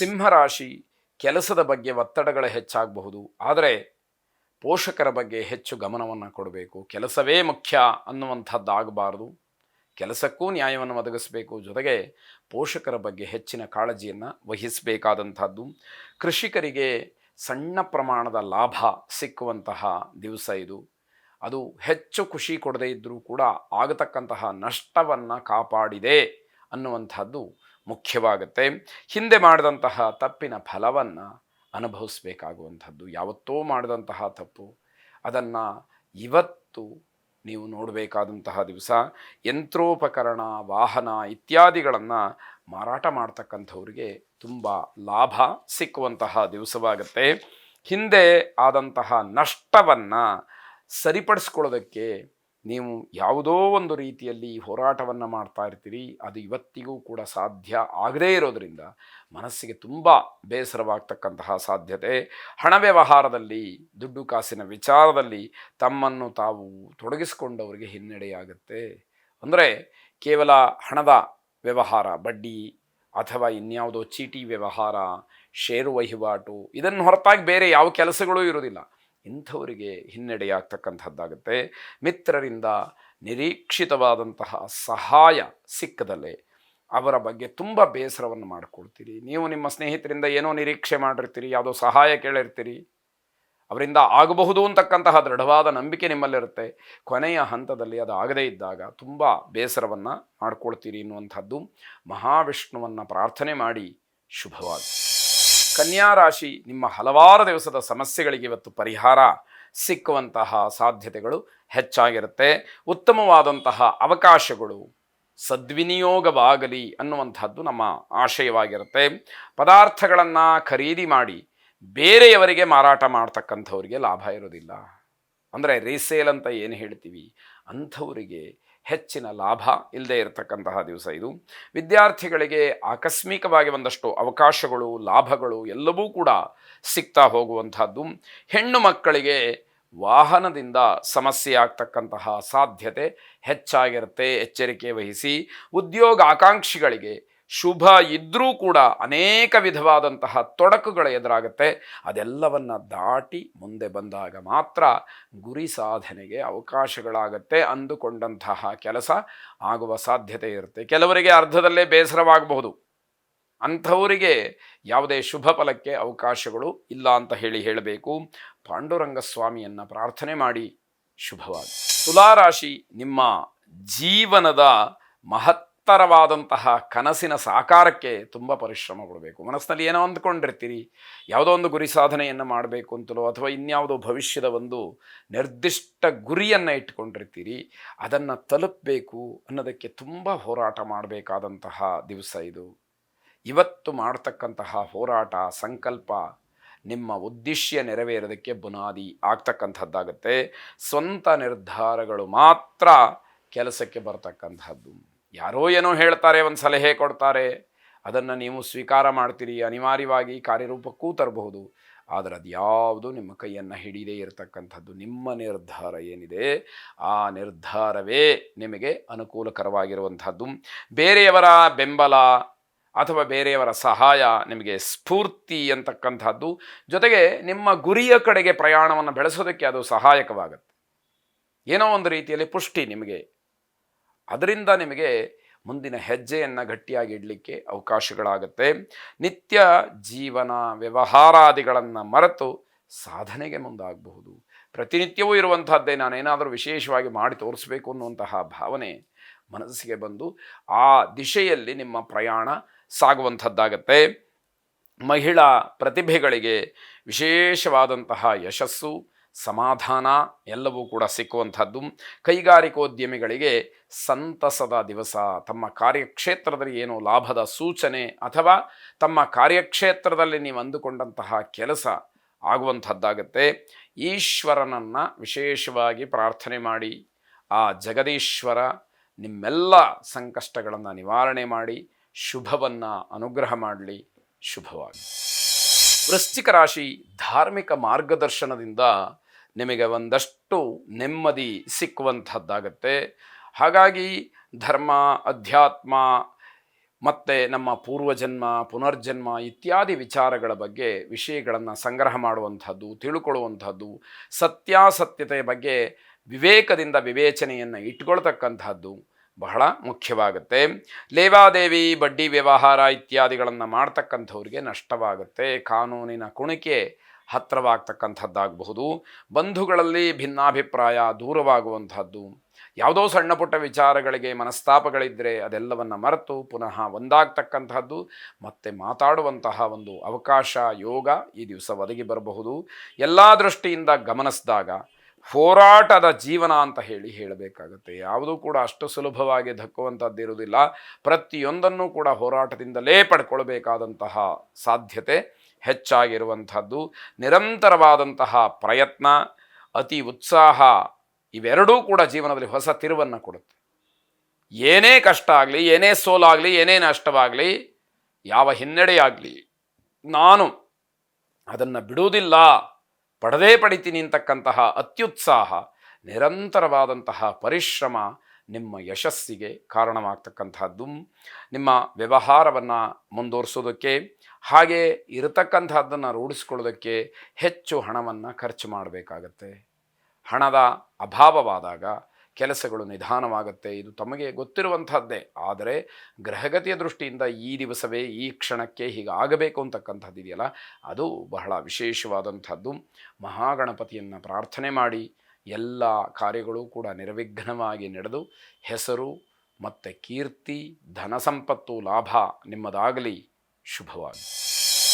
ಸಿಂಹರಾಶಿ ಕೆಲಸದ ಬಗ್ಗೆ ಒತ್ತಡಗಳು ಹೆಚ್ಚಾಗಬಹುದು. ಆದರೆ ಪೋಷಕರ ಬಗ್ಗೆ ಹೆಚ್ಚು ಗಮನವನ್ನು ಕೊಡಬೇಕು. ಕೆಲಸವೇ ಮುಖ್ಯ ಅನ್ನುವಂಥದ್ದಾಗಬಾರ್ದು. ಕೆಲಸಕ್ಕೂ ನ್ಯಾಯವನ್ನು ಒದಗಿಸಬೇಕು. ಜೊತೆಗೆ ಪೋಷಕರ ಬಗ್ಗೆ ಹೆಚ್ಚಿನ ಕಾಳಜಿಯನ್ನು ವಹಿಸಬೇಕಾದಂಥದ್ದು. ಕೃಷಿಕರಿಗೆ ಸಣ್ಣ ಪ್ರಮಾಣದ ಲಾಭ ಸಿಕ್ಕುವಂತಹ ದಿವಸ ಇದು. ಅದು ಹೆಚ್ಚು ಖುಷಿ ಕೊಡದೇ ಇದ್ದರೂ ಕೂಡ ಆಗತಕ್ಕಂತಹ ನಷ್ಟವನ್ನು ಕಾಪಾಡಿದೆ ಅನ್ನುವಂಥದ್ದು ಮುಖ್ಯವಾಗುತ್ತೆ. ಹಿಂದೆ ಮಾಡಿದಂತಹ ತಪ್ಪಿನ ಫಲವನ್ನು ಅನುಭವಿಸಬೇಕಾಗುವಂಥದ್ದು. ಯಾವತ್ತೋ ಮಾಡಿದಂತಹ ತಪ್ಪು ಅದನ್ನು ಇವತ್ತು ನೀವು ನೋಡಬೇಕಾದಂತಹ ದಿವಸ. ಯಂತ್ರೋಪಕರಣ, ವಾಹನ ಇತ್ಯಾದಿಗಳನ್ನು ಮಾರಾಟ ಮಾಡ್ತಕ್ಕಂಥವ್ರಿಗೆ ತುಂಬ ಲಾಭ ಸಿಕ್ಕುವಂತಹ ದಿವಸವಾಗುತ್ತೆ. ಹಿಂದೆ ಆದಂತಹ ನಷ್ಟವನ್ನು ಸರಿಪಡಿಸ್ಕೊಳ್ಳೋದಕ್ಕೆ ನೀವು ಯಾವುದೋ ಒಂದು ರೀತಿಯಲ್ಲಿ ಹೋರಾಟವನ್ನು ಮಾಡ್ತಾ ಇರ್ತೀರಿ. ಅದು ಇವತ್ತಿಗೂ ಕೂಡ ಸಾಧ್ಯ ಆಗದೇ ಇರೋದರಿಂದ ಮನಸ್ಸಿಗೆ ತುಂಬ ಬೇಸರವಾಗ್ತಕ್ಕಂತಹ ಸಾಧ್ಯತೆ. ಹಣ ವ್ಯವಹಾರದಲ್ಲಿ, ದುಡ್ಡು ಕಾಸಿನ ವಿಚಾರದಲ್ಲಿ ತಮ್ಮನ್ನು ತಾವು ತೊಡಗಿಸಿಕೊಂಡವರಿಗೆ ಹಿನ್ನಡೆಯಾಗುತ್ತೆ. ಅಂದರೆ ಕೇವಲ ಹಣದ ವ್ಯವಹಾರ, ಬಡ್ಡಿ ಅಥವಾ ಇನ್ಯಾವುದೋ ಚೀಟಿ ವ್ಯವಹಾರ, ಷೇರು ವಹಿವಾಟು, ಇದನ್ನು ಹೊರತಾಗಿ ಬೇರೆ ಯಾವ ಕೆಲಸಗಳೂ ಇರೋದಿಲ್ಲ. ಇಂಥವರಿಗೆ ಹಿನ್ನಡೆಯಾಗ್ತಕ್ಕಂಥದ್ದಾಗುತ್ತೆ. ಮಿತ್ರರಿಂದ ನಿರೀಕ್ಷಿತವಾದಂತಹ ಸಹಾಯ ಸಿಕ್ಕದಲ್ಲೇ ಅವರ ಬಗ್ಗೆ ತುಂಬ ಬೇಸರವನ್ನು ಮಾಡಿಕೊಳ್ತೀರಿ. ನೀವು ನಿಮ್ಮ ಸ್ನೇಹಿತರಿಂದ ಏನೋ ನಿರೀಕ್ಷೆ ಮಾಡಿರ್ತೀರಿ, ಯಾವುದೋ ಸಹಾಯ ಕೇಳಿರ್ತೀರಿ, ಅವರಿಂದ ಆಗಬಹುದು ಅಂತಕ್ಕಂತಹ ದೃಢವಾದ ನಂಬಿಕೆ ನಿಮ್ಮಲ್ಲಿರುತ್ತೆ. ಕೊನೆಯ ಹಂತದಲ್ಲಿ ಅದು ಆಗದೇ ಇದ್ದಾಗ ತುಂಬ ಬೇಸರವನ್ನು ಮಾಡ್ಕೊಳ್ತೀರಿ ಎನ್ನುವಂಥದ್ದು. ಮಹಾವಿಷ್ಣುವನ್ನು ಪ್ರಾರ್ಥನೆ ಮಾಡಿ ಶುಭವಾಗಿ. ಕನ್ಯಾ ರಾಶಿ, ನಿಮ್ಮ ಹಲವಾರು ದಿವಸದ ಸಮಸ್ಯೆಗಳಿಗೆ ಇವತ್ತು ಪರಿಹಾರ ಸಿಕ್ಕುವಂತಹ ಸಾಧ್ಯತೆಗಳು ಹೆಚ್ಚಾಗಿರುತ್ತೆ. ಉತ್ತಮವಾದಂತಹ ಅವಕಾಶಗಳು ಸದ್ವಿನಿಯೋಗವಾಗಲಿ ಅನ್ನುವಂಥದ್ದು ನಮ್ಮ ಆಶಯವಾಗಿರುತ್ತೆ. ಪದಾರ್ಥಗಳನ್ನು ಖರೀದಿ ಮಾಡಿ ಬೇರೆಯವರಿಗೆ ಮಾರಾಟ ಮಾಡ್ತಕ್ಕಂಥವ್ರಿಗೆ ಲಾಭ ಇರೋದಿಲ್ಲ. ಅಂದರೆ ರೀಸೇಲ್ ಅಂತ ಏನು ಹೇಳ್ತೀವಿ, ಅಂಥವರಿಗೆ ಹೆಚ್ಚಿನ ಲಾಭ ಇಲ್ಲದೆ ಇರತಕ್ಕಂತಹ ದಿವಸ ಇದು. ವಿದ್ಯಾರ್ಥಿಗಳಿಗೆ ಆಕಸ್ಮಿಕವಾಗಿ ಒಂದಷ್ಟು ಅವಕಾಶಗಳು, ಲಾಭಗಳು ಎಲ್ಲವೂ ಕೂಡ ಸಿಗ್ತಾ ಹೋಗುವಂಥದ್ದು. ಹೆಣ್ಣು ಮಕ್ಕಳಿಗೆ ವಾಹನದಿಂದ ಸಮಸ್ಯೆ ಆಗ್ತಕ್ಕಂತಹ ಸಾಧ್ಯತೆ ಹೆಚ್ಚಾಗಿರುತ್ತೆ, ಎಚ್ಚರಿಕೆ ವಹಿಸಿ. ಉದ್ಯೋಗ ಆಕಾಂಕ್ಷಿಗಳಿಗೆ ಶುಭ ಇದ್ದರೂ ಕೂಡ ಅನೇಕ ವಿಧವಾದಂತಹ ತೊಡಕುಗಳು ಎದುರಾಗುತ್ತೆ. ಅದೆಲ್ಲವನ್ನು ದಾಟಿ ಮುಂದೆ ಬಂದಾಗ ಮಾತ್ರ ಗುರಿ ಸಾಧನೆಗೆ ಅವಕಾಶಗಳಾಗತ್ತೆ. ಅಂದುಕೊಂಡಂತಹ ಕೆಲಸ ಆಗುವ ಸಾಧ್ಯತೆ ಇರುತ್ತೆ. ಕೆಲವರಿಗೆ ಅರ್ಧದಲ್ಲೇ ಬೇಸರವಾಗಬಹುದು. ಅಂಥವರಿಗೆ ಯಾವುದೇ ಶುಭ ಫಲಕ್ಕೆ ಅವಕಾಶಗಳು ಇಲ್ಲ ಅಂತ ಹೇಳಬೇಕು. ಪಾಂಡುರಂಗ ಸ್ವಾಮಿಯನ್ನು ಪ್ರಾರ್ಥನೆ ಮಾಡಿ ಶುಭವಾಗಿ. ತುಲಾರಾಶಿ, ನಿಮ್ಮ ಜೀವನದ ಮಹತ್ತರವಾದಂತಹ ಕನಸಿನ ಸಾಕಾರಕ್ಕೆ ತುಂಬ ಪರಿಶ್ರಮ ಕೊಡಬೇಕು. ಮನಸ್ಸಿನಲ್ಲಿ ಏನೋ ಅಂದ್ಕೊಂಡಿರ್ತೀರಿ, ಯಾವುದೋ ಒಂದು ಗುರಿ ಸಾಧನೆಯನ್ನು ಮಾಡಬೇಕು ಅಂತಲೋ ಅಥವಾ ಇನ್ಯಾವುದೋ ಭವಿಷ್ಯದ ಒಂದು ನಿರ್ದಿಷ್ಟ ಗುರಿಯನ್ನು ಇಟ್ಕೊಂಡಿರ್ತೀರಿ. ಅದನ್ನು ತಲುಪಬೇಕು ಅನ್ನೋದಕ್ಕೆ ತುಂಬ ಹೋರಾಟ ಮಾಡಬೇಕಾದಂತಹ ದಿವಸ ಇದು. ಇವತ್ತು ಮಾಡ್ತಕ್ಕಂತಹ ಹೋರಾಟ, ಸಂಕಲ್ಪ ನಿಮ್ಮ ಉದ್ದೇಶ ನೆರವೇರೋದಕ್ಕೆ ಬುನಾದಿ ಆಗ್ತಕ್ಕಂಥದ್ದಾಗುತ್ತೆ. ಸ್ವಂತ ನಿರ್ಧಾರಗಳು ಮಾತ್ರ ಕೆಲಸಕ್ಕೆ ಬರ್ತಕ್ಕಂಥದ್ದು. ಯಾರೋ ಏನೋ ಹೇಳ್ತಾರೆ, ಒಂದು ಸಲಹೆ ಕೊಡ್ತಾರೆ, ಅದನ್ನು ನೀವು ಸ್ವೀಕಾರ ಮಾಡ್ತೀರಿ, ಅನಿವಾರ್ಯವಾಗಿ ಕಾರ್ಯರೂಪಕ್ಕೂ ತರಬಹುದು. ಆದರೆ ಅದು ಯಾವುದು ನಿಮ್ಮ ಕೈಯನ್ನು ಹಿಡಿದೇ ಇರತಕ್ಕಂಥದ್ದು. ನಿಮ್ಮ ನಿರ್ಧಾರ ಏನಿದೆ ಆ ನಿರ್ಧಾರವೇ ನಿಮಗೆ ಅನುಕೂಲಕರವಾಗಿರುವಂಥದ್ದು. ಬೇರೆಯವರ ಬೆಂಬಲ ಅಥವಾ ಬೇರೆಯವರ ಸಹಾಯ ನಿಮಗೆ ಸ್ಫೂರ್ತಿ ಅಂತಕ್ಕಂಥದ್ದು. ಜೊತೆಗೆ ನಿಮ್ಮ ಗುರಿಯ ಕಡೆಗೆ ಪ್ರಯಾಣವನ್ನು ಬೆಳೆಸೋದಕ್ಕೆ ಅದು ಸಹಾಯಕವಾಗುತ್ತೆ. ಏನೋ ಒಂದು ರೀತಿಯಲ್ಲಿ ಪುಷ್ಟಿ ನಿಮಗೆ, ಅದರಿಂದ ನಿಮಗೆ ಮುಂದಿನ ಹೆಜ್ಜೆಯನ್ನು ಗಟ್ಟಿಯಾಗಿ ಇಡಲಿಕ್ಕೆ ಅವಕಾಶಗಳಾಗುತ್ತೆ. ನಿತ್ಯ ಜೀವನ ವ್ಯವಹಾರಾದಿಗಳನ್ನು ಮರೆತು ಸಾಧನೆಗೆ ಮುಂದಾಗಬಹುದು. ಪ್ರತಿನಿತ್ಯವೂ ಇರುವಂಥದ್ದೇ, ನಾನೇನಾದರೂ ವಿಶೇಷವಾಗಿ ಮಾಡಿ ತೋರಿಸ್ಬೇಕು ಅನ್ನುವಂತಹ ಭಾವನೆ ಮನಸ್ಸಿಗೆ ಬಂದು ಆ ದಿಶೆಯಲ್ಲಿ ನಿಮ್ಮ ಪ್ರಯಾಣ ಸಾಗುವಂಥದ್ದಾಗತ್ತೆ. ಮಹಿಳಾ ಪ್ರತಿಭೆಗಳಿಗೆ ವಿಶೇಷವಾದಂತಹ ಯಶಸ್ಸು, ಸಮಾಧಾನ ಎಲ್ಲವೂ ಕೂಡ ಸಿಕ್ಕುವಂಥದ್ದು. ಕೈಗಾರಿಕೋದ್ಯಮಿಗಳಿಗೆ ಸಂತಸದ ದಿವಸ. ತಮ್ಮ ಕಾರ್ಯಕ್ಷೇತ್ರದಲ್ಲಿ ಏನೋ ಲಾಭದ ಸೂಚನೆ ಅಥವಾ ತಮ್ಮ ಕಾರ್ಯಕ್ಷೇತ್ರದಲ್ಲಿ ನೀವು ಅಂದುಕೊಂಡಂತಹ ಕೆಲಸ ಆಗುವಂಥದ್ದಾಗತ್ತೆ. ಈಶ್ವರನನ್ನು ವಿಶೇಷವಾಗಿ ಪ್ರಾರ್ಥನೆ ಮಾಡಿ, ಆ ಜಗದೀಶ್ವರ ನಿಮ್ಮೆಲ್ಲ ಸಂಕಷ್ಟಗಳನ್ನು ನಿವಾರಣೆ ಮಾಡಿ ಶುಭವನ್ನು ಅನುಗ್ರಹ ಮಾಡಲಿ. ಶುಭವಾಗಿ. ವೃಶ್ಚಿಕ ರಾಶಿ, ಧಾರ್ಮಿಕ ಮಾರ್ಗದರ್ಶನದಿಂದ ನಿಮಗೆ ಒಂದಷ್ಟು ನೆಮ್ಮದಿ ಸಿಕ್ಕುವಂಥದ್ದಾಗತ್ತೆ. ಹಾಗಾಗಿ ಧರ್ಮ, ಅಧ್ಯಾತ್ಮ, ಮತ್ತು ನಮ್ಮ ಪೂರ್ವಜನ್ಮ ಪುನರ್ಜನ್ಮ ಇತ್ಯಾದಿ ವಿಚಾರಗಳ ಬಗ್ಗೆ ವಿಷಯಗಳನ್ನು ಸಂಗ್ರಹ ಮಾಡುವಂಥದ್ದು, ತಿಳ್ಕೊಳ್ಳುವಂಥದ್ದು, ಸತ್ಯಾಸತ್ಯತೆಯ ಬಗ್ಗೆ ವಿವೇಕದಿಂದ ವಿವೇಚನೆಯನ್ನು ಇಟ್ಕೊಳ್ತಕ್ಕಂಥದ್ದು ಬಹಳ ಮುಖ್ಯವಾಗುತ್ತೆ. ಲೇವಾದೇವಿ ಬಡ್ಡಿ ವ್ಯವಹಾರ ಇತ್ಯಾದಿಗಳನ್ನು ಮಾಡ್ತಕ್ಕಂಥವ್ರಿಗೆ ನಷ್ಟವಾಗುತ್ತೆ. ಕಾನೂನಿನ ಕುಣಿಕೆ ಹತ್ತಿರವಾಗ್ತಕ್ಕಂಥದ್ದಾಗಬಹುದು. ಬಂಧುಗಳಲ್ಲಿ ಭಿನ್ನಾಭಿಪ್ರಾಯ ದೂರವಾಗುವಂಥದ್ದು, ಯಾವುದೋ ಸಣ್ಣ ಪುಟ್ಟ ವಿಚಾರಗಳಿಗೆ ಮನಸ್ತಾಪಗಳಿದ್ದರೆ ಅದೆಲ್ಲವನ್ನು ಮರೆತು ಪುನಃ ಒಂದಾಗ್ತಕ್ಕಂಥದ್ದು, ಮತ್ತೆ ಮಾತಾಡುವಂತಹ ಒಂದು ಅವಕಾಶ ಯೋಗ ಈ ದಿವಸ ಒದಗಿ ಬರಬಹುದು. ಎಲ್ಲ ದೃಷ್ಟಿಯಿಂದ ಗಮನಿಸಿದಾಗ ಹೋರಾಟದ ಜೀವನ ಅಂತ ಹೇಳಬೇಕಾಗುತ್ತೆ. ಯಾವುದೂ ಕೂಡ ಅಷ್ಟು ಸುಲಭವಾಗಿ ದಕ್ಕುವಂಥದ್ದಿರುವುದಿಲ್ಲ. ಪ್ರತಿಯೊಂದನ್ನು ಕೂಡ ಹೋರಾಟದಿಂದಲೇ ಪಡ್ಕೊಳ್ಬೇಕಾದಂತಹ ಸಾಧ್ಯತೆ ಹೆಚ್ಚಾಗಿರುವಂಥದ್ದು. ನಿರಂತರವಾದಂತಹ ಪ್ರಯತ್ನ, ಅತಿ ಉತ್ಸಾಹ ಇವೆರಡೂ ಕೂಡ ಜೀವನದಲ್ಲಿ ಹೊಸ ತಿರುವನ್ನು ಕೊಡುತ್ತೆ. ಏನೇ ಕಷ್ಟ ಆಗಲಿ, ಏನೇ ಸೋಲಾಗಲಿ, ಏನೇ ನಷ್ಟವಾಗಲಿ, ಯಾವ ಹಿನ್ನಡೆಯಾಗಲಿ, ನಾನು ಅದನ್ನು ಬಿಡುವುದಿಲ್ಲ, ಪಡೆದೇ ಪಡಿತೀನಿ ಅಂತಕ್ಕಂತಹ ಅತ್ಯುತ್ಸಾಹ, ನಿರಂತರವಾದಂತಹ ಪರಿಶ್ರಮ ನಿಮ್ಮ ಯಶಸ್ಸಿಗೆ ಕಾರಣವಾಗ್ತಕ್ಕಂಥದ್ದು. ನಿಮ್ಮ ವ್ಯವಹಾರವನ್ನು ಮುಂದುವರಿಸೋದಕ್ಕೆ, ಹಾಗೆ ಇರತಕ್ಕಂಥದ್ದನ್ನು ರೂಢಿಸ್ಕೊಳ್ಳೋದಕ್ಕೆ ಹೆಚ್ಚು ಹಣವನ್ನು ಖರ್ಚು ಮಾಡಬೇಕಾಗತ್ತೆ. ಹಣದ ಅಭಾವವಾದಾಗ ಕೆಲಸಗಳು ನಿಧಾನವಾಗುತ್ತೆ. ಇದು ತಮಗೆ ಗೊತ್ತಿರುವಂಥದ್ದೇ. ಆದರೆ ಗ್ರಹಗತಿಯ ದೃಷ್ಟಿಯಿಂದ ಈ ದಿವಸವೇ ಈ ಕ್ಷಣಕ್ಕೆ ಹೀಗಾಗಬೇಕು ಅಂತಕ್ಕಂಥದ್ದು ಇದೆಯಲ್ಲ, ಅದು ಬಹಳ ವಿಶೇಷವಾದಂಥದ್ದು. ಮಹಾಗಣಪತಿಯನ್ನು ಪ್ರಾರ್ಥನೆ ಮಾಡಿ ಎಲ್ಲ ಕಾರ್ಯಗಳು ಕೂಡ ನಿರ್ವಿಘ್ನವಾಗಿ ನಡೆದು ಹೆಸರು ಮತ್ತು ಕೀರ್ತಿ, ಧನ ಸಂಪತ್ತು, ಲಾಭ ನಿಮ್ಮದಾಗಲಿ. ಶುಭವಾಗಿ.